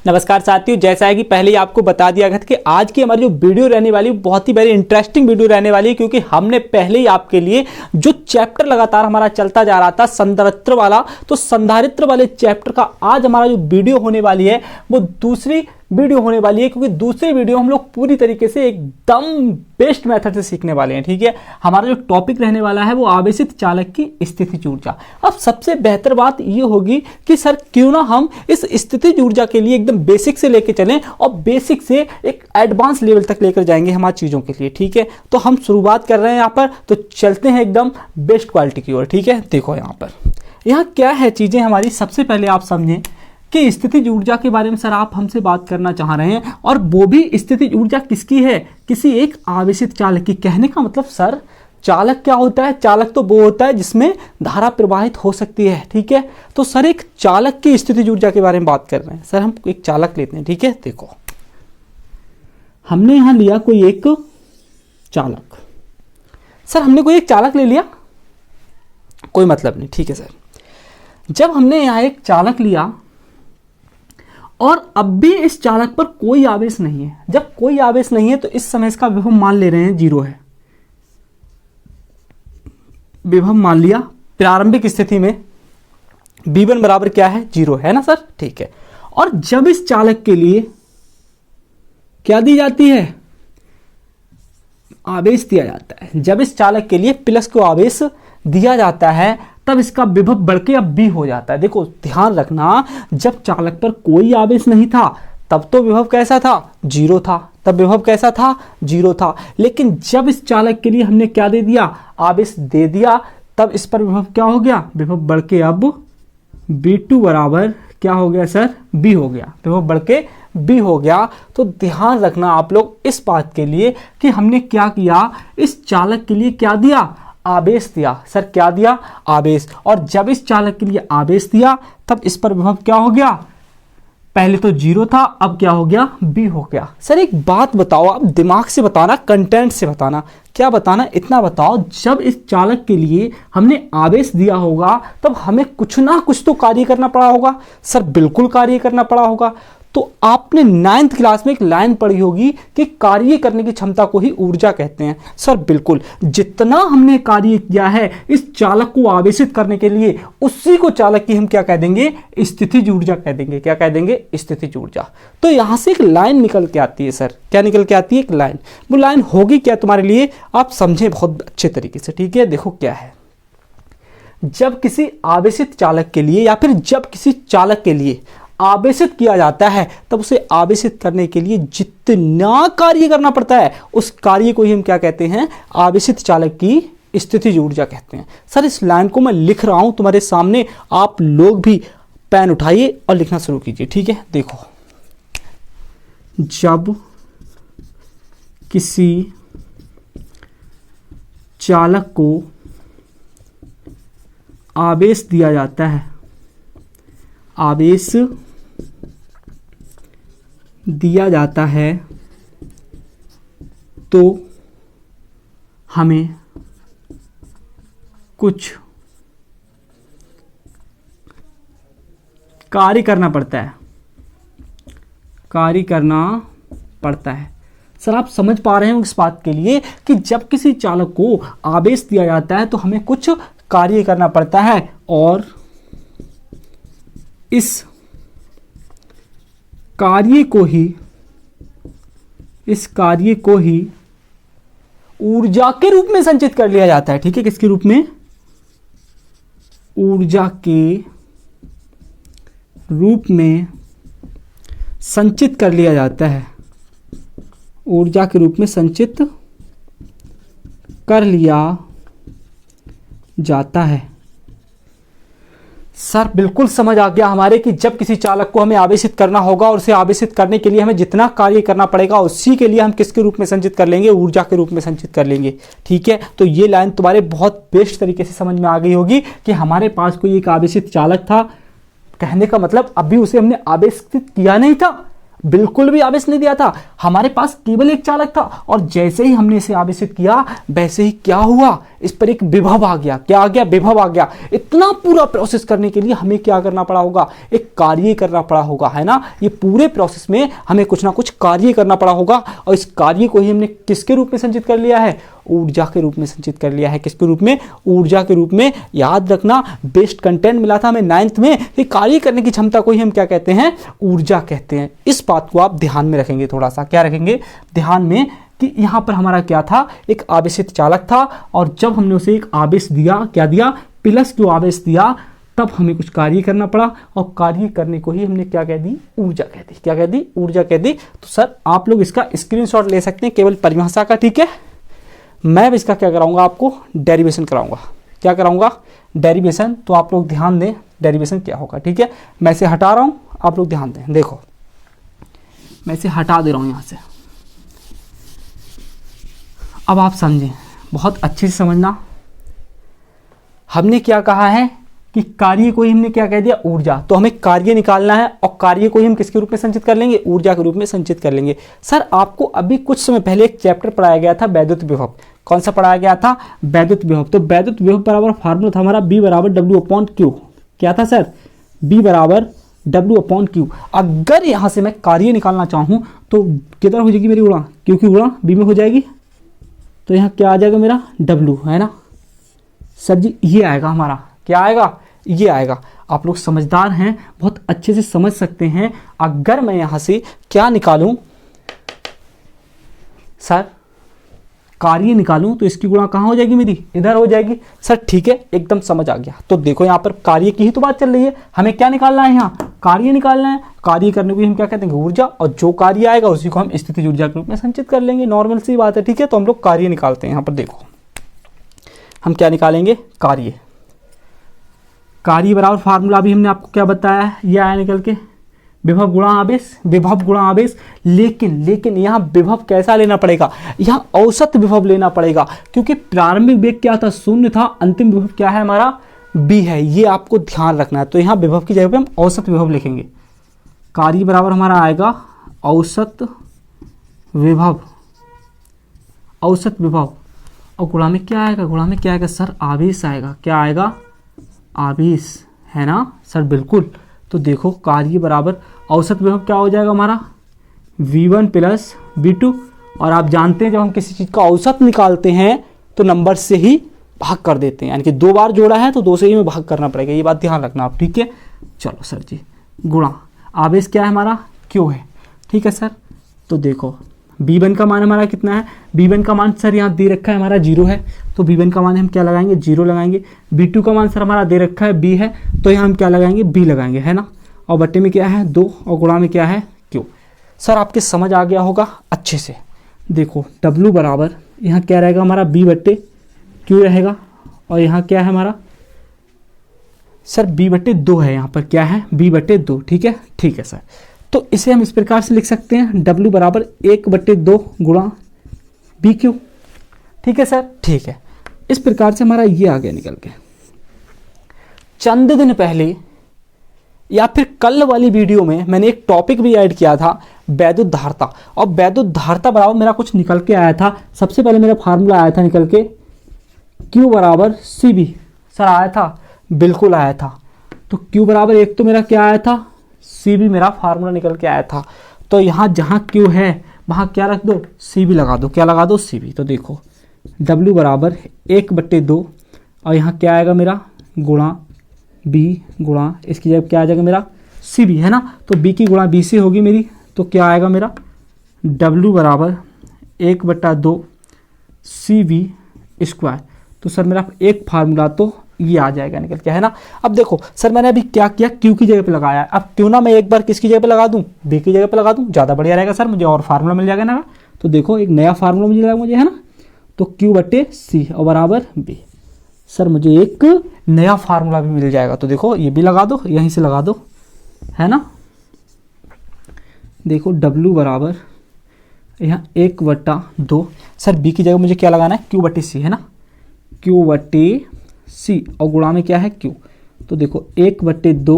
नमस्कार साथियों, जैसा है कि पहले ही आपको बता दिया गया था कि आज की हमारी जो वीडियो रहने वाली है बहुत ही वेरी इंटरेस्टिंग वीडियो रहने वाली है, क्योंकि हमने पहले ही आपके लिए जो चैप्टर लगातार हमारा चलता जा रहा था संधारित्र वाला, तो संधारित्र वाले चैप्टर का आज हमारा जो वीडियो होने वाली है वो दूसरी वीडियो होने वाली है, क्योंकि दूसरी वीडियो हम लोग पूरी तरीके से एकदम बेस्ट मेथड से सीखने वाले हैं। ठीक है, हमारा जो टॉपिक रहने वाला है वो आवेशित चालक की स्थितिज ऊर्जा। अब सबसे बेहतर बात ये होगी कि सर क्यों ना हम इस स्थितिज ऊर्जा के लिए एकदम बेसिक से लेके चलें और बेसिक से एक एडवांस लेवल तक लेकर जाएंगे हमारी चीज़ों के लिए। ठीक है, तो हम शुरुआत कर रहे हैं यहाँ पर, तो चलते हैं एकदम बेस्ट क्वालिटी की ओर। ठीक है, देखो यहाँ क्या है चीज़ें हमारी। सबसे पहले आप समझें कि स्थितिज ऊर्जा के बारे में सर आप हमसे बात करना चाह रहे हैं, और वो भी स्थितिज ऊर्जा किसकी है? किसी एक आवेशित चालक की। कहने का मतलब सर चालक क्या होता है? चालक तो वो होता है जिसमें धारा प्रवाहित हो सकती है। ठीक है, तो सर एक चालक की स्थितिज ऊर्जा के बारे में बात कर रहे हैं। सर हम एक चालक लेते हैं। ठीक है, देखो हमने यहां लिया कोई एक चालक। सर हमने कोई एक चालक ले लिया, कोई मतलब नहीं। ठीक है सर, जब हमने यहां एक चालक लिया और अब भी इस चालक पर कोई आवेश नहीं है, जब कोई आवेश नहीं है तो इस समय इसका विभव मान ले रहे हैं 0 है। विभव मान लिया प्रारंभिक स्थिति में V1 बराबर क्या है? 0 है ना सर। ठीक है, और जब इस चालक के लिए क्या दी जाती है? आवेश दिया जाता है। जब इस चालक के लिए प्लस को आवेश दिया जाता है तब इसका विभव बढ़ के अब B हो जाता है। देखो ध्यान रखना, जब चालक पर कोई आवेश नहीं था तब तो विभव कैसा था? 0 था। तब विभव कैसा था? 0 था। लेकिन जब इस चालक के लिए हमने क्या दे दिया? आवेश दे दिया, तब इस पर विभव क्या हो गया? विभव बढ़ के अब V2 बराबर क्या हो गया सर? B हो गया। विभव बढ़ के B हो गया। तो ध्यान रखना आप लोग इस बात के लिए कि हमने क्या किया, इस चालक के लिए क्या दिया? आवेश दिया। सर क्या दिया? आवेश। और जब इस चालक के लिए आवेश दिया तब इस पर विभव क्या हो गया? पहले तो 0 था, अब क्या हो गया? B हो गया। सर एक बात बताओ, आप दिमाग से बताना, कंटेंट से बताना। क्या बताना? इतना बताओ, जब इस चालक के लिए हमने आवेश दिया होगा तब हमें कुछ ना कुछ तो कार्य करना पड़ा होगा। सर बिल्कुल कार्य करना पड़ा होगा। तो आपने 9th क्लास में एक लाइन पढ़ी होगी कि कार्य करने की क्षमता को ही ऊर्जा कहते हैं। सर बिल्कुल, जितना हमने कार्य किया है इस चालक को आवेशित करने के लिए, उसी को चालक की हम क्या कह देंगे? स्थितिज ऊर्जा कह देंगे। क्या कह देंगे? स्थितिज ऊर्जा। तो यहां से एक लाइन निकल के आती है। सर क्या निकल के आती है? एक लाइन। वो लाइन होगी क्या तुम्हारे लिए? आप समझे बहुत अच्छे तरीके से। ठीक है, देखो क्या है। जब किसी आवेशित चालक के लिए या फिर जब किसी चालक के लिए आवेशित किया जाता है तब उसे आवेशित करने के लिए जितना कार्य करना पड़ता है उस कार्य को ही हम क्या कहते हैं? आवेशित चालक की स्थितिज ऊर्जा कहते हैं। सर इस लाइन को मैं लिख रहा हूं तुम्हारे सामने, आप लोग भी पेन उठाइए और लिखना शुरू कीजिए। ठीक है, देखो जब किसी चालक को आवेश दिया जाता है, आवेश दिया जाता है तो हमें कुछ कार्य करना पड़ता है। कार्य करना पड़ता है। सर आप समझ पा रहे हो इस बात के लिए कि जब किसी चालक को आवेश दिया जाता है तो हमें कुछ कार्य करना पड़ता है, और इस कार्य को ही ऊर्जा के रूप में संचित कर लिया जाता है। ठीक है, किसके रूप में? ऊर्जा के रूप में संचित कर लिया जाता है। ऊर्जा के रूप में संचित कर लिया जाता है। सर बिल्कुल समझ आ गया हमारे कि जब किसी चालक को हमें आवेशित करना होगा और उसे आवेशित करने के लिए हमें जितना कार्य करना पड़ेगा उसी के लिए हम किसके रूप में संचित कर लेंगे? ऊर्जा के रूप में संचित कर लेंगे। ठीक है, तो ये लाइन तुम्हारे बहुत बेस्ट तरीके से समझ में आ गई होगी कि हमारे पास कोई एक आवेशित चालक था। कहने का मतलब अभी उसे हमने आवेशित किया नहीं था, बिल्कुल भी आवेश नहीं दिया था, हमारे पास केवल एक चालक था और जैसे ही हमने इसे आवेशित किया वैसे ही क्या हुआ, इस पर एक विभव आ गया। क्या आ गया? विभव आ गया। इतना पूरा प्रोसेस करने के लिए हमें क्या करना पड़ा होगा? एक कार्य करना पड़ा होगा, है ना। ये पूरे प्रोसेस में हमें कुछ ना कुछ कार्य करना पड़ा होगा और इस कार्य को ही हमने किसके रूप में संचित कर लिया है? ऊर्जा के रूप में संचित कर लिया है। किसके रूप में? ऊर्जा के रूप में। याद रखना, बेस्ट कंटेंट मिला था हमें 9th में कि कार्य करने की क्षमता को ही हम क्या कहते हैं? ऊर्जा कहते हैं। इस बात को आप ध्यान में रखेंगे, थोड़ा सा क्या रखेंगे ध्यान में, कि यहां पर हमारा क्या था? एक आवेशित चालक था और जब हमने उसे एक आवेश दिया, क्या दिया? प्लस क्यू आवेश दिया, तब हमें कुछ कार्य करना पड़ा और कार्य करने को ही हमने क्या कह दी? ऊर्जा कह दी। क्या कह दी? ऊर्जा कह दी। तो सर आप लोग इसका स्क्रीनशॉट ले सकते हैं केवल परिभाषा का, ठीक है। मैं अब इसका क्या कराऊंगा? आपको डेरिवेशन कराऊंगा। क्या कराऊंगा? डेरिवेशन। तो आप लोग ध्यान दें डेरिवेशन क्या होगा, ठीक है। मैं इसे हटा रहा हूं, आप लोग ध्यान दें। देखो मैं इसे हटा दे रहा हूं यहां से। अब आप समझें, बहुत अच्छे से समझना। हमने क्या कहा है कि कार्य को ही हमने क्या कह दिया? ऊर्जा। तो हमें कार्य निकालना है और कार्य को ही हम किसके रूप में संचित कर लेंगे? ऊर्जा के रूप में संचित कर लेंगे। सर आपको अभी कुछ समय पहले एक चैप्टर पढ़ाया गया था, वैद्युत विभव। कौन सा पढ़ाया गया था? वैद्युत विभव। तो वैद्युत विभव बराबर फार्मूला था हमारा B बराबर W/Q। क्या था सर? B बराबर W/Q। अगर यहां से मैं कार्य निकालना चाहूं तो किधर हो जाएगी मेरी गुणा? क्योंकि गुणा B में हो जाएगी, तो यहाँ क्या आ जाएगा मेरा? W, है ना सर जी। ये आएगा हमारा, क्या आएगा? ये आएगा। आप लोग समझदार हैं, बहुत अच्छे से समझ सकते हैं। अगर मैं यहां से क्या निकालूं सर? कार्य निकालूं तो इसकी गुणा कहां हो जाएगी मेरी? इधर हो जाएगी। सर ठीक है, एकदम समझ आ गया। तो देखो यहां पर कार्य की ही तो बात चल रही है, हमें क्या निकालना है? यहाँ कार्य निकालना है। कार्य करने को हम क्या कहते हैं? ऊर्जा। और जो कार्य आएगा उसी को हम स्थितिज ऊर्जा के रूप में संचित कर लेंगे। नॉर्मल सी बात है, ठीक है। तो हम लोग कार्य निकालते हैं। यहाँ पर देखो हम क्या निकालेंगे? कार्य। कार्य बराबर फार्मूला भी हमने आपको क्या बताया है? ये आया निकल के, विभव गुणा आवेश। विभव गुणा आवेश। लेकिन यहाँ विभव कैसा लेना पड़ेगा? यहाँ औसत विभव लेना पड़ेगा, क्योंकि प्रारंभिक वेग क्या था? 0 था। अंतिम विभव क्या है हमारा? B है। ये आपको ध्यान रखना है। तो यहाँ विभव की जगह पे हम औसत विभव लिखेंगे। कार्य बराबर हमारा आएगा औसत विभव। औसत विभव। और गुणा में क्या आएगा? गुणा में क्या आएगा सर? आवेश आएगा। क्या आएगा? आवेश, है ना सर? बिल्कुल। तो देखो कार्य बराबर औसत विभव क्या हो जाएगा हमारा? V1 plus V2। और आप जानते हैं जब हम किसी चीज़ का औसत निकालते हैं तो नंबर से ही भाग कर देते हैं, यानी कि 2 बार जोड़ा है तो 2 से ही में भाग करना पड़ेगा। ये बात ध्यान रखना आप, ठीक है। चलो सर जी, गुणा आवेश क्या है हमारा? Q है, ठीक है सर। तो देखो B1 का मान हमारा कितना है? B1 का मान सर यहाँ दे रखा है हमारा 0 है, तो B1 का मान हम क्या लगाएंगे? 0 लगाएंगे। B2 का मान सर हमारा दे रखा है B है, तो यहाँ हम क्या लगाएंगे? B लगाएंगे, है ना। और बट्टे में क्या है? 2 और गुणा में क्या है? Q। सर आपके समझ आ गया होगा अच्छे से। देखो W बराबर यहाँ क्या रहेगा हमारा? B/Q रहेगा। और यहाँ क्या है हमारा सर? B/2 है। यहाँ पर क्या है? B/2, ठीक है। ठीक है सर। तो इसे हम इस प्रकार से लिख सकते हैं, W बराबर 1/2 गुणा BQ, ठीक है सर। ठीक है, इस प्रकार से हमारा ये आ गया निकल के। चंद दिन पहले या फिर कल वाली वीडियो में मैंने एक टॉपिक भी ऐड किया था, वैद्युत धारता। और वैद्युत धारता बराबर मेरा कुछ निकल के आया था। सबसे पहले मेरा फार्मूला आया था निकल के Q बराबर CB। सर आया था? बिल्कुल आया था। तो Q बराबर 1 तो मेरा क्या आया था? CB मेरा फार्मूला निकल के आया था। तो यहाँ जहाँ Q है वहाँ क्या रख दो? CB लगा दो। क्या लगा दो? CB। तो देखो W बराबर 1/2 और यहाँ क्या आएगा मेरा? गुणा B गुणा इसकी जगह क्या आ जाएगा मेरा? CB, है ना। तो B की गुणा B से होगी मेरी, तो क्या आएगा मेरा? W बराबर 1/2 CB स्क्वायर। तो सर मेरा एक फार्मूला तो ये आ जाएगा निकल के, है ना। अब देखो सर मैंने अभी क्या किया? Q की जगह पे लगाया। अब क्यों ना मैं एक बार किसकी जगह पे लगा दूं? B की जगह पे लगा दूं, ज़्यादा बढ़िया रहेगा सर, मुझे और फार्मूला मिल जाएगा ना। तो देखो एक नया फार्मूला मिल जाएगा मुझे, है ना। तो Q/C और बराबर B। सर मुझे एक नया फार्मूला भी मिल जाएगा। तो देखो ये भी लगा दो, यहीं से लगा दो, है ना। देखो W बराबर यहाँ 1/2। सर B की जगह मुझे क्या लगाना है? Q/C, है ना। Q/C और गुणा में क्या है? Q। तो देखो 1/2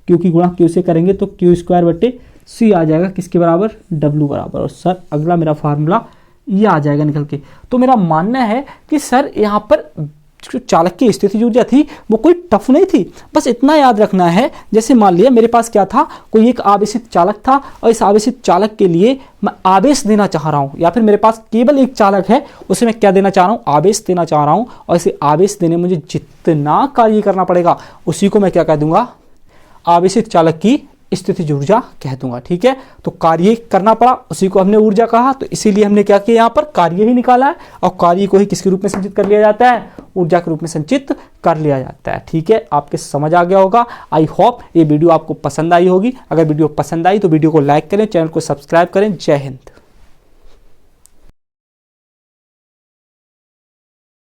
Q की गुणा Q से करेंगे तो Q² C आ जाएगा किसके बराबर, W बराबर। और सर अगला मेरा फार्मूला ये आ जाएगा निकल के। तो मेरा मानना है कि सर यहाँ पर जो चालक की स्थितिज ऊर्जा थी वो कोई टफ नहीं थी, बस इतना याद रखना है, जैसे मान लिया मेरे पास क्या था, कोई एक आवेशित चालक था और इस आवेशित चालक के लिए मैं आवेश देना चाह रहा हूँ, या फिर मेरे पास केवल एक चालक है उसे मैं क्या देना चाह रहा हूँ, आवेश देना चाह रहा हूँ, और इसे आवेश देने में मुझे जितना कार्य करना पड़ेगा उसी को मैं क्या कह दूंगा, आवेशित चालक की स्थितिज ऊर्जा कह दूंगा। ठीक है, तो कार्य करना पड़ा उसी को हमने ऊर्जा कहा, तो इसीलिए हमने क्या किया, यहाँ पर कार्य ही निकाला है, और कार्य को ही किसके रूप में संचित कर लिया जाता है, ऊर्जा के रूप में संचित कर लिया जाता है। ठीक है, आपके समझ आ गया होगा। आई होप ये वीडियो आपको पसंद आई होगी। अगर वीडियो पसंद आई तो वीडियो को लाइक करें, चैनल को सब्सक्राइब करें। जय हिंद।